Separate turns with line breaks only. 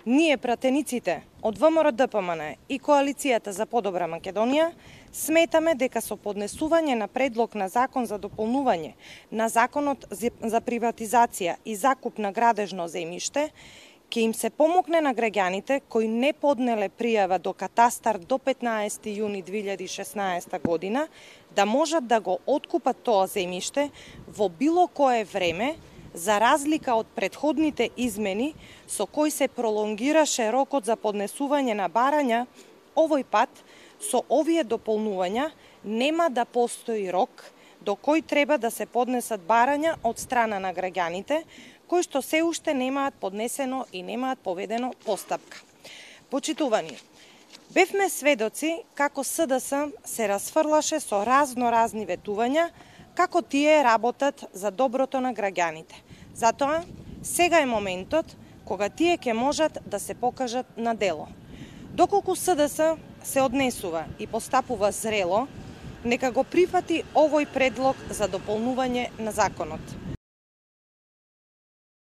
Ние, пратениците од ВМРО-ДПМН и Коалицијата за подобра Македонија, сметаме дека со поднесување на предлог на закон за дополнување на Законот за приватизација и закуп на градежно земјиште, ќе им се помогне на граѓаните кои не поднеле пријава до катастар до 15 јуни 2016 година, да можат да го откупат тоа земјиште во било кое време, за разлика од претходните измени со кои се пролонгираше рокот за поднесување на барања. Овој пат со овие дополнувања нема да постои рок до кој треба да се поднесат барања од страна на граѓаните кои што се уште немаат поднесено и немаат поведено постапка. Почитувани, бевме сведоци како СДС се расфрлаше со разни ветувања како тие работат за доброто на граѓаните. Затоа, сега е моментот кога тие ќе можат да се покажат на дело. Доколку СДС се однесува и постапува зрело, нека го прифати овој предлог за дополнување на законот.